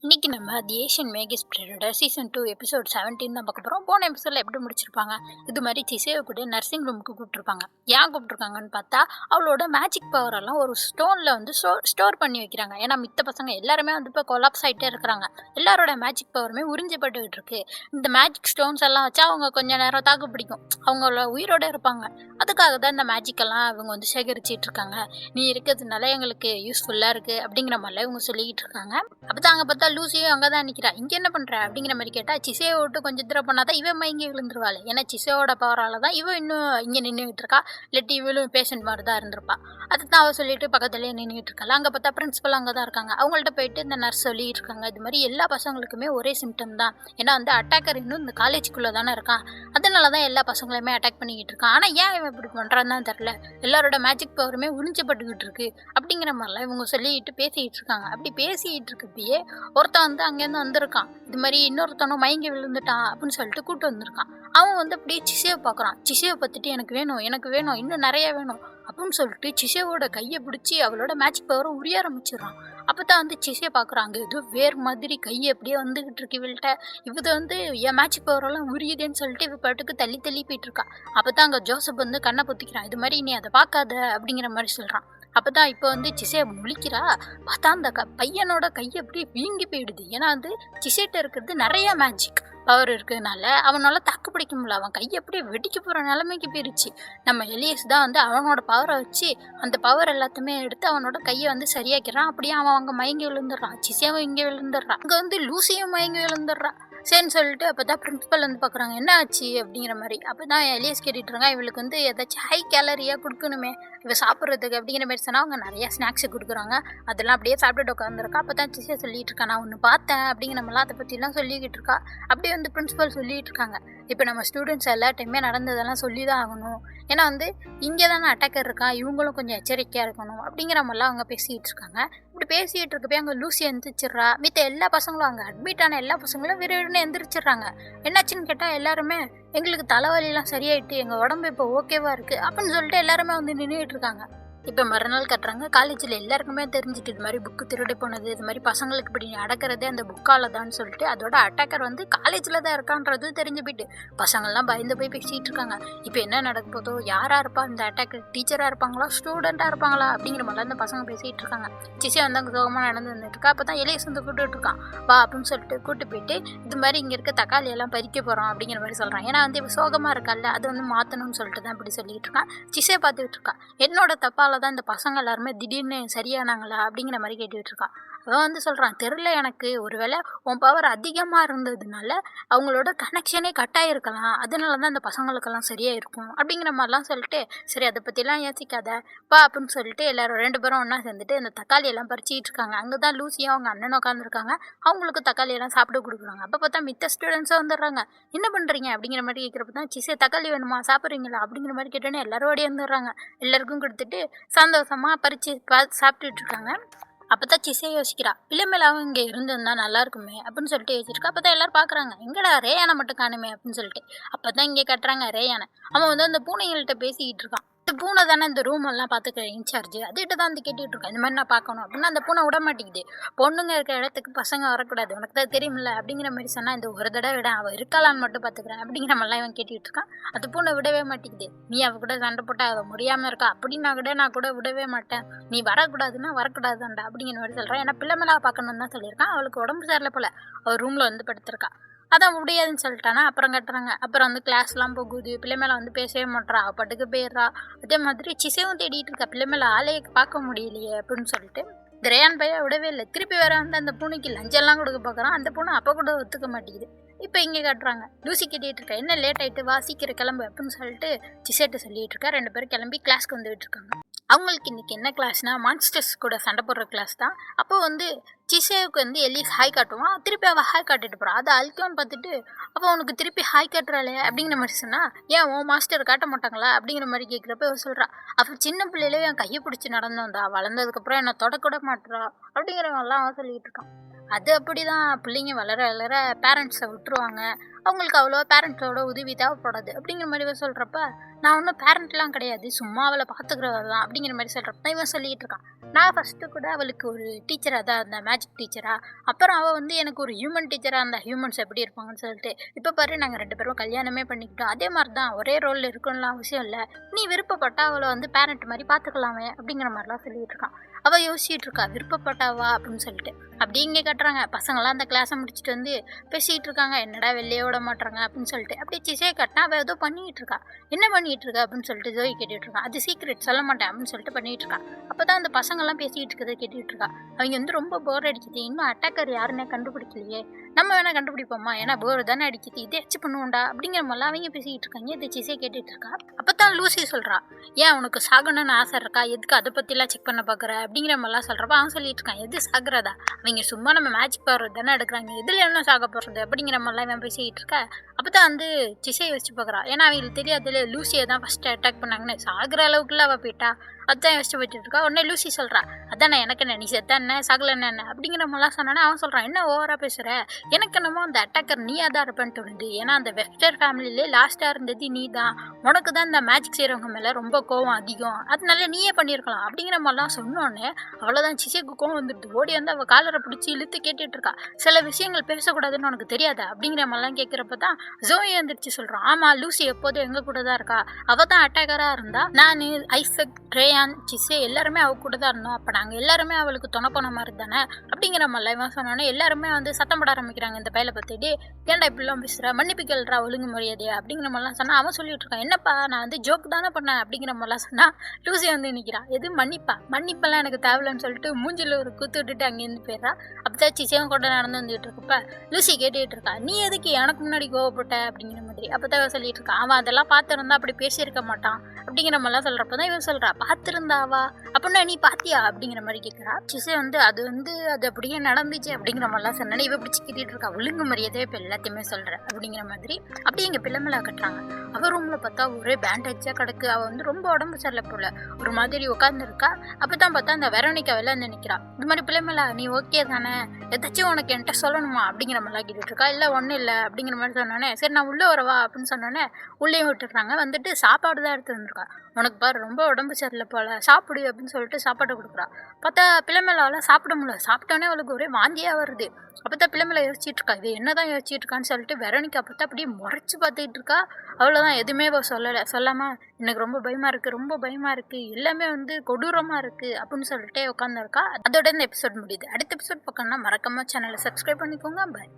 இன்னைக்கு நம்ம the Asian Maggies பிளேயரோட சீசன் 2 எபிசோட் 17 தான் பார்க்க போகிறோம். போன எபிசோடில் எப்படி முடிச்சிருப்பாங்க, இது மாதிரி சிசேவை கூட நர்சிங் ரூமுக்கு கூப்பிட்டுருப்பாங்க. ஏன் கூப்பிட்டுருக்காங்கன்னு பார்த்தா, அவளோட மேஜிக் பவரெல்லாம் ஒரு ஸ்டோனில் வந்து ஸ்டோர் பண்ணி வைக்கிறாங்க. ஏன்னா மித்த பசங்க எல்லாருமே வந்து இப்போ கொலாப்ஸ் ஆகிட்டே இருக்கிறாங்க. எல்லாரோட மேஜிக் பவருமே உறிஞ்சப்பட்டுக்கிட்டு இருக்கு. இந்த மேஜிக் ஸ்டோன்ஸ் எல்லாம் வச்சா அவங்க கொஞ்சம் நேரம் தாக்கு பிடிக்கும், அவங்கள உயிரோட இருப்பாங்க. அதுக்காக தான் இந்த மேஜிக்கெல்லாம் அவங்க வந்து சேகரிச்சிட்டு இருக்காங்க. நீ இருக்கிறதுனால எங்களுக்கு யூஸ்ஃபுல்லாக இருக்குது அப்படிங்கிற மாதிரிலாம் இவங்க சொல்லிக்கிட்டு இருக்காங்க. அப்போ தான் அங்கே பார்த்தா லூசியும் அங்கே தான் நிற்கிறா. இங்கே என்ன பண்ணுற அப்படிங்கிற மாதிரி கேட்டால், சிசையை விட்டு கொஞ்சம் தூரம் பண்ணால் தான் இவன் மயங்கி விழுந்துருவாள். ஏன்னா சிசையோட பவரால் தான் இவன் இன்னும் இங்கே நின்றுக்கிட்டு இருக்கா. இல்லாட்டி இவளும் பேஷண்ட் மாதிரி தான் இருந்திருப்பா. அதை தான் அவள் சொல்லிட்டு பக்கத்துலேயே நின்றுட்டு இருக்காள். அங்கே பார்த்தா பிரின்சிபல் அங்கே தான் இருக்காங்க. அவங்கள்ட்ட போயிட்டு இந்த நர்ஸ் சொல்லிட்டு இருக்காங்க, இது மாதிரி எல்லா பசங்களுக்குமே ஒரே சிம்டம் தான். ஏன்னா வந்து அட்டாக்கர் இன்னும் இந்த காலேஜுக்குள்ளே தானே இருக்கான், அதனால தான் எல்லா பசங்களையுமே அட்டாக் பண்ணிக்கிட்டு இருக்கான். ஆனால் ஏன் இவன் இப்படி பண்ணுறான்னு தான் தெரில, எல்லாரோட மேஜிக் பவருமே உறிஞ்சப்பட்டுக்கிட்டு இருக்கு அப்படிங்கிற மாதிரிலாம் இவங்க சொல்லிட்டு பேசிக்கிட்டு இருக்காங்க. அப்படி பேசிக்கிட்டு இருக்கப்பயே ஒருத்தன் வந்து அங்கேருந்து வந்திருக்கான். இது மாதிரி இன்னொருத்தனும் மயங்கி விழுந்துட்டான் அப்படின்னு சொல்லிட்டு கூப்பிட்டு வந்திருக்கான். அவன் வந்து அப்படியே சிசையை பார்க்குறான். சிசையை பார்த்துட்டு எனக்கு வேணும் இன்னும் நிறைய வேணும் அப்படின்னு சொல்லிட்டு சிசையோட கையை பிடிச்சி அவளோட மேஜிக் பவரை உரிய ஆரம்பிச்சிடுறான். அப்போ தான் வந்து சிசையை பார்க்குறாங்க, ஏதோ வேறு மாதிரி கையை அப்படியே வந்துகிட்டு இருக்கு இவள்கிட்ட. இவது வந்து என் மேஜிக் பவரெல்லாம் உரியுதுன்னு சொல்லிட்டு இவ பாட்டுக்கு தள்ளி போயிட்டு இருக்கா. அப்போ தான் அங்கே ஜோசப் வந்து கண்ணை பொத்திக்கிறான். இது மாதிரி நீ அதை பார்க்காத அப்படிங்கிற மாதிரி சொல்கிறான். அப்போ தான் இப்போ வந்து சிசையை முழிக்கிறா. பார்த்தா அந்த பையனோட கையை அப்படியே வீங்கி போயிடுது. ஏன்னா வந்து சிசைட்ட இருக்கிறது நிறைய மேஜிக் பவர் இருக்கிறதுனால அவனால் தாக்கு பிடிக்க முடியல. அவன் கையை அப்படியே வெடிக்க போகிற நிலைமைக்கு போயிடுச்சு. நம்ம எலியஸ் தான் வந்து அவனோட பவரை வச்சு அந்த பவர் எல்லாத்தையுமே எடுத்து அவனோட கையை வந்து சரியாக்கிறான். அப்படியே அவன் அங்கே மயங்கி விழுந்துடுறான். சிசையும் இங்கே விழுந்துடுறான். அங்கே வந்து லூசியும் மயங்கி விழுந்துடுறான். சரின்னு சொல்லிட்டு அப்போ தான் பிரின்சிபல் வந்து பார்க்குறாங்க, என்ன ஆச்சு அப்படிங்கிற மாதிரி. அப்போ தான் எலியஸ் கேட்டுட்ருங்க, இவளுக்கு வந்து ஏதாச்சும் ஹை கேலரியாக கொடுக்கணுமே இவ சாப்பிட்றதுக்கு அப்படிங்கிற மாதிரி சொன்னால் அவங்க நிறையா ஸ்நாக்ஸு கொடுக்குறாங்க. அதெல்லாம் அப்படியே சாப்பிட்டுட்டு உட்காந்துருக்கா. அப்போ தான் சிசை சொல்லிட்டு இருக்கா, நான் ஒன்று பார்த்தேன் அப்படிங்கிற மாதிரிலாம் அதை பற்றிலாம் சொல்லிக்கிட்டு இருக்கா. அப்படியே வந்து பிரின்சிபல் சொல்லிட்டு இருக்காங்க, இப்போ நம்ம ஸ்டூடெண்ட்ஸ் எல்லா டைமே நடந்ததெல்லாம் சொல்லி தான் ஆகணும். ஏன்னா வந்து இங்கே தானே அட்டாக்கர் இருக்கான், இவங்களும் கொஞ்சம் எச்சரிக்கையாக இருக்கணும் அப்படிங்கிற மாதிரிலாம் அவங்க பேசிகிட்டு இருக்காங்க. இப்படி பேசிகிட்டு இருக்கப்போ அங்கே லூசி எந்திரிச்சிட்றா. மித்த எல்லா பசங்களும் அங்கே அட்மிட் ஆன எல்லா பசங்களும் விரைவில் எந்திரிச்சிட்றாங்க. என்னாச்சுன்னு கேட்டால் எல்லாருமே எங்களுக்கு தலைவலிலாம் சரியாயிட்டு எங்கள் உடம்பு இப்போ ஓகேவா இருக்குது அப்படின்னு சொல்லிட்டு எல்லாருமே வந்து நின்றுட்டு இருக்காங்க. இப்போ மறுநாள் கட்டுறாங்க. காலேஜில் எல்லாருக்குமே தெரிஞ்சுட்டு இது மாதிரி புக்கு திருடி போனது, இது மாதிரி பசங்களுக்கு இப்படி அடக்கிறதே அந்த புக்கால் தான் சொல்லிட்டு அதோட அட்டாக்கர் வந்து காலேஜில் தான் இருக்கான்றது தெரிஞ்சு போயிட்டு பசங்கள்லாம் பயந்து போய் பேசிகிட்டு இருக்காங்க. இப்போ என்ன நடக்க போதோ, யாராக இருப்பா இந்த அட்டாக்கர், டீச்சராக இருப்பாங்களா ஸ்டூடெண்ட்டாக இருப்பாங்களா அப்படிங்கிற மாதிரிலாம் அந்த பசங்க பேசிகிட்டு இருக்காங்க. சிசை வந்து அங்கே சோகமாக நடந்து வந்துட்டு இருக்கா. அப்போ தான் எலியஸ் வந்து கூப்பிட்டு இருக்கான், வா அப்படின்னு சொல்லிட்டு கூப்பிட்டு போயிட்டு இது மாதிரி இங்கே இருக்க தக்காளி எல்லாம் பறிக்க போகிறோம் அப்படிங்கிற மாதிரி சொல்கிறான். ஏன்னா வந்து இப்போ சோகமாக இருக்கால்ல, அதை வந்து மாற்றணும்னு சொல்லிட்டு தான் இப்படி சொல்லிட்டு இருக்கான். சிசையை பார்த்துக்கிட்டு இருக்கா. என்னோட தப்பால் தான் இந்த பசங்க எல்லாருமே திடீர்னு சரியானாங்களா அப்படிங்கிற மாதிரி கேட்டுக்கிட்டு இருக்கா. அவன் வந்து சொல்கிறான், தெரில எனக்கு, ஒருவேளை உன் பவர் அதிகமாக இருந்ததுனால அவங்களோட கனெக்ஷனே கட் ஆகிருக்கலாம், அதனால தான் அந்த பசங்களுக்கெல்லாம் சரியாக இருக்கும் அப்படிங்கிற மாதிரிலாம் சொல்லிட்டு, சரி அதை பற்றிலாம் யோசிக்காத பா அப்படின்னு சொல்லிட்டு எல்லாரும் 2 பேரும் ஒன்றா சேர்ந்துட்டு அந்த தக்காளி எல்லாம் பறிச்சிக்கிட்டு இருக்காங்க. அங்கே தான் லூசியும் அவங்க அண்ணனும் உட்காந்துருக்காங்க. அவங்களுக்கு தக்காளி எல்லாம் சாப்பிட கொடுக்குறாங்க. அப்போ பார்த்தா மித்த ஸ்டூடெண்ட்ஸும் வந்துடுறாங்க. என்ன பண்ணுறீங்க அப்படிங்கிற மாதிரி கேட்குறப்ப தான், சிசை தக்காளி வேணுமா சாப்பிட்றீங்களா அப்படிங்கிற மாதிரி கேட்டோன்னே எல்லாரும் ஓடி வந்துடுறாங்க. எல்லாருக்கும் கொடுத்துட்டு சந்தோஷமாக பறித்து சாப்பிட்டுட்டு இருக்காங்க. அப்போ தான் சிசை யோசிக்கிறா, பிள்ளைமேலாவும் இங்கே இருந்திருந்தா நல்லா இருக்குமே அப்படின்னு சொல்லிட்டு யோசிச்சிருக்கா. அப்போ தான் எல்லோரும் பார்க்குறாங்க, எங்கடா ரேயானை மட்டும் காணுமே அப்படின்னு சொல்லிட்டு. அப்போ தான் இங்கே கட்டுறாங்க ரேயானை. அவன் வந்து அந்த பூனைகள்கிட்ட பேசிக்கிட்டு இருக்கான். இந்த பூனை தானே இந்த ரூம் எல்லாம் பார்த்துக்க இன்சார்ஜ், அதுகிட்ட தான் வந்து கேட்டுக்கிட்டு இருக்கேன், இந்த மாதிரி நான் பார்க்கணும் அப்படின்னா அந்த பூனை விட மாட்டேங்குது. பொண்ணுங்க இருக்கிற இடத்துக்கு பசங்க வரக்கூடாது, உனக்கு தான் தெரியுமில்ல அப்படிங்கிற மாதிரி சொன்னால், இந்த ஒரு தடவை விட அவள் இருக்காளான்னு மட்டும் பார்த்துக்கிறேன் அப்படிங்கிற மாதிரிலாம் இவன் கேட்டுக்கிட்டு இருக்கான். அது பூனை விடவே மாட்டேங்குது. நீ அவ கூட சண்டை போட்டால் அவள் முடியாமல் இருக்கா அப்படின்னா கூட நான் கூட விடவே மாட்டேன், நீ வரக்கூடாதுன்னா வரக்கூடாதுண்டா அப்படிங்கிற மாதிரி சொல்கிறேன். ஏன்னா பிள்ளை மேலே பார்க்கணுன்னு தான் சொல்லியிருக்கான். அவளுக்கு உடம்பு சரியில்லை போல், அவள் ரூமில் வந்து படுத்திருக்கா. அதான் முடியாதுன்னு சொல்லிட்டானா. அப்புறம் கட்டுறாங்க. அப்புறம் வந்து கிளாஸ்லாம் போகுது. பிள்ளை மேலே வந்து பேசவே மாட்றா, பட்டுக்கு போயிடுறா. அதே மாதிரி சிசையும் தேடிட்டு இருக்கா, பிள்ளை மேலே ஆளையை பார்க்க முடியலையே அப்படின்னு சொல்லிட்டு. இந்த ரேயான் பையன் விடவே இல்லை. திருப்பி வேற வந்து அந்த பூனைக்கு லஞ்செல்லாம் கொடுக்க பார்க்குறான். அந்த பூனை அப்போ கூட ஒத்துக்க மாட்டேங்குது. இப்போ இங்கே கட்டுறாங்க, லூசி கேட்டுட்டு இருக்கா, என்ன லேட் ஆகிட்டு வா சீக்கிரம் கிளம்பு அப்படின்னு சொல்லிட்டு சிசைட்ட சொல்லிட்டு இருக்கா. 2 பேரும் கிளம்பி கிளாஸ்க்கு வந்துகிட்டு இருக்காங்க. அவங்களுக்கு இன்றைக்கி என்ன கிளாஸ்னால் மான்ஸ்டர்ஸ் கூட சண்டை போடுற கிளாஸ் தான். அப்போ வந்து சிசேவுக்கு வந்து எலிஸ் ஹாய் காட்டுவான். திருப்பி அவள் ஹாய் காட்டிட்டு போகிறான். அதை அழிக்கும்னு பார்த்துட்டு, அப்போ உனக்கு திருப்பி ஹாய் காட்டுறாளே அப்படிங்கிற மாதிரி சொன்னால், ஏன் உன் மாஸ்டர் காட்ட மாட்டாங்களா அப்படிங்கிற மாதிரி கேட்குறப்ப அவள் சொல்கிறா, அப்போ சின்ன பிள்ளையிலே என் கையை பிடிச்சி நடந்தோம்டா, வளர்ந்ததுக்கப்புறம் என்னை தொடக்கூட மாட்டுறா அப்படிங்கிறவங்கலாம் அவன் சொல்லிகிட்டு இருக்கான். அது அப்படி தான், பிள்ளைங்க வளர வளர பேரண்ட்ஸை விட்டுருவாங்க. அவங்களுக்கு அவ்வளோவா பேரண்ட்ஸோட உதவி தேவைப்படாது அப்படிங்கிற மாதிரி இவன் சொல்கிறப்ப, நான் ஒன்றும் பேரண்ட்லாம் கிடையாது, சும்மா அவளை பார்த்துக்கிறவர் தான் அப்படிங்கிற மாதிரி சொல்கிறப்ப தான் இவன் சொல்லிக்கிட்டு இருக்கான். நான் ஃபஸ்ட்டு கூட அவளுக்கு ஒரு டீச்சராக தான் இருந்தேன், மேஜிக் டீச்சராக. அப்புறம் அவள் வந்து எனக்கு ஒரு ஹியூமன் டீச்சராக இருந்தா, ஹியூமன்ஸ் எப்படி இருப்பாங்கன்னு சொல்லிட்டு. இப்போ பாரு நாங்கள் 2 பேரும் கல்யாணமே பண்ணிக்கிட்டோம். அதே மாதிரி தான், ஒரே ரோலில் இருக்கணும்லாம் அவசியம் இல்லை. நீ விருப்பப்பட்டா அவளை வந்து பேரண்ட் மாதிரி பார்த்துக்கலாமே அப்படிங்கிற மாதிரிலாம் சொல்லிகிட்டு இருக்கான். அவள் யோசிச்சுட்டு இருக்கா, விருப்பப்பட்டாவா அப்படின்னு சொல்லிட்டு. அப்படி இங்கே கட்டுறாங்க, பசங்களாம் அந்த கிளாஸை முடிச்சுட்டு வந்து பேசிகிட்டு இருக்காங்க, என்னடா வெளியே விட மாட்டாங்க அப்படின்னு சொல்லிட்டு. அப்படியே சிசையை கட்டினா அவள் ஏதோ பண்ணிகிட்டு இருக்கா. என்ன பண்ணிகிட்டு இருக்கா அப்படின்னு சொல்லிட்டு ஜோய் கேட்டுட்டு இருக்கான். அது சீக்ரெட் சொல்ல மாட்டேன் அப்படின்னு சொல்லிட்டு பண்ணிகிட்டு இருக்கா. அப்போ தான் அந்த பசங்கள்லாம் பேசிகிட்டு இருக்கதை கேட்டுட்டு இருக்கா. அவங்க வந்து ரொம்ப போர் அடிக்குது, இன்னும் அட்டாக்கர் யாருன்னே கண்டுபிடிக்கலையே, நம்ம வேணால் கண்டுபிடிப்போமா, ஏன்னா போர் தானே அடிக்குது, இதே வச்சு பண்ணுவோண்டா அப்படிங்கிற மாதிரிலாம் அவங்க பேசிக்கிட்டு இருக்காங்க. இதை சிசையை கேட்டுட்டு இருக்கா. அப்போ தான் லூசி சொல்கிறா, ஏன் உனக்கு சாகணும்னு ஆசை இருக்கா, எதுக்கு அதை பற்றிலாம் செக் பண்ண பார்க்குற அப்படிங்கிற மாதிரிலாம் சொல்கிறப்ப அவன் சொல்லிட்டு இருக்கான், எது சாகிறதா, அவங்க சும்மா நம்ம மேஜிக் பவர் தானே எடுக்கிறாங்க, இதில் என்ன சாக போகிறது அப்படிங்கிற மாதிரிலாம் இவன் பேசிக்கிட்டு இருக்கா. அப்போ தான் வந்து சிசையை வச்சு பார்க்குறா. ஏன்னா அவங்களுக்கு தெரியாதுல லூசியை தான் ஃபஸ்ட்டு அட்டாக் பண்ணாங்கன்னு, சாகிற அளவுக்குலாம் அவள் போயிட்டா. அதான் யோசிச்சு போயிட்டு இருக்கா. உடனே லூசி சொல்கிறா, அதானே எனக்கு என்ன, நீ செத்தா என்ன சாகலன்னு என்ன அப்படிங்கிற மாதிரிலாம் சொன்னானே. அவன் சொல்கிறான், என்ன ஓவராக பேசுகிற, எனக்கு என்னமோ அந்த அட்டாக்கர் நீயாக தான் இருப்பேன்னு தோணுது, ஏன்னா அந்த வெப்ஸ்டர் ஃபேமிலியிலே லாஸ்ட்டாக இருந்தது நீ தான், உனக்கு தான் இந்த மேஜிக் செய்கிறவங்க மேலே ரொம்ப கோவம் அதிகம், அதனால நீயே பண்ணியிருக்கலாம் அப்படிங்கிற மாதிரிலாம் சொன்னோன்னே அவ்வளோதான் சிசைக்கு கோவம் வந்துடுது. ஓடி வந்து அவள் காலரை பிடிச்சி இழுத்து கேட்டுட்டு இருக்கா. சில விஷயங்கள் பேசக்கூடாதுன்னு உனக்கு தெரியாதா அப்படிங்கிற மாதிரிலாம் கேட்குறப்ப தான் ஜோயை வந்துடுச்சு சொல்கிறான், ஆமாம் லூசி எப்போதும் எங்கள் கூட தான் இருக்கா, அவள் தான் அட்டாக்கராக இருந்தா, நான் ஐசக் ரேயான் சிசே எல்லாருமே அவ கூட தான் இருந்தோம், அப்போ நாங்கள் எல்லாருமே அவளுக்கு துணை போன மாதிரி தானே அப்படிங்கிற மாதிரிலாம் இவன் சொன்னோன்னே எல்லாருமே வந்து சத்தம் போட ஆரம்பிக்கிறாங்க. இந்த பையில பற்றிட்டு, ஏன்டா இப்படிலாம் பேசுகிற, மன்னிப்பு கேள்றா ஒழுங்கு மரியாதையா அப்படிங்கிற மாதிரிலாம் சொன்னால் அவன் சொல்லிட்டு இருக்கான், என்னப்பா நான் வந்து ஜோக் தானே பண்ணேன் அப்படிங்கிற மாதிரிலாம் சொன்னால் லூசி வந்து நிற்கிறான், எது மன்னிப்பெல்லாம் எனக்கு தேவையில்லைன்னு சொல்லிட்டு மூஞ்சில் ஒரு குத்து விட்டுட்டு அங்கேருந்து போயிடுறா. அப்போதான் சிசையும் கூட நடந்து வந்துட்டு இருக்கப்ப லூசி கேட்டுட்டு இருக்கா, நீ எதுக்கு எனக்கு முன்னாடி கோவப்பட்ட அப்படிங்கிற மாதிரி. அப்போ தான் சொல்லிட்டு இருக்கான், அவன் அதெல்லாம் பார்த்துருந்தா அப்படி பேசியிருக்க மாட்டான் அப்படிங்கிற மாதிரிலாம் சொல்கிறப்ப தான் இவன் சொல்கிறா, பார்த்துருந்தாவா அப்படின்னா நீ பாத்தியா அப்படிங்கிற மாதிரி கேட்குறா. சிசை வந்து அது அப்படியே நடந்துச்சு அப்படிங்கிற மாதிரிலாம் சொன்னேன். இவ பிடிச்சி கிட்டிட்டு இருக்கா, ஒழுங்கு மரியாதையே இப்போ எல்லாத்தையுமே சொல்கிறேன் அப்படிங்கிற மாதிரி. அப்படியே எங்கள் பிள்ளைமேல கட்டுறாங்க. அவள் ரூமில் பார்த்தா ஒரே பேண்டேஜாக கிடக்கு. அவள் வந்து ரொம்ப உடம்பு சரியில்லை போல, ஒரு மாதிரி உட்காந்துருக்கா. அப்போ தான் பார்த்தா அந்த வெரோனிக்கா வெளில வந்து நிற்கிறா. இந்த மாதிரி பிள்ளைமேல நீ ஓகே தானே, ஏதாச்சும் உனக்கு என்கிட்ட சொல்லணுமா அப்படிங்கிற மாதிரிலாம் கேட்டுட்டு இருக்கா. இல்லை ஒன்றும் இல்லை அப்படிங்கிற மாதிரி சொன்னோன்னே, சரி நான் உள்ளே வரவா அப்படின்னு சொன்னோன்னே உள்ளே விட்டுடுறாங்க. வந்துட்டு சாப்பாடு தான் எடுத்து வந்திருக்கா. உனக்கு பாரு ரொம்ப உடம்பு சரியில்லை போல, சாப்பிடு அப்படின்னு சொல்லிட்டு சாப்பாடு கொடுக்குறா. பார்த்தா பிள்ளைமேல அவளால் சாப்பிட முடியல. சாப்பிட்டோன்னே அவளுக்கு ஒரே வாந்தியாக வருது. அப்போ தான் பிள்ளைமேல யோசிச்சுட்டு இருக்கா, இது என்ன தான் யோசிச்சுட்டு இருக்கான்னு சொல்லிட்டு வெரோனிக்கா பார்த்தா அப்படியே முறைச்சி பார்த்துக்கிட்டு இருக்கா. அவ்வளோதான், எதுவுமே சொல்லாமல் எனக்கு ரொம்ப பயமாக இருக்குது, எல்லாமே வந்து கொடூரமாக இருக்குது அப்படின்னு சொல்லிட்டே உட்காந்துருக்கா. அதோட இந்த எபிசோட் முடியுது. அடுத்த எபிசோட் பார்க்கணும்னா மறக்காம சேனலை சப்ஸ்கிரைப் பண்ணிக்கோங்க. பாய்.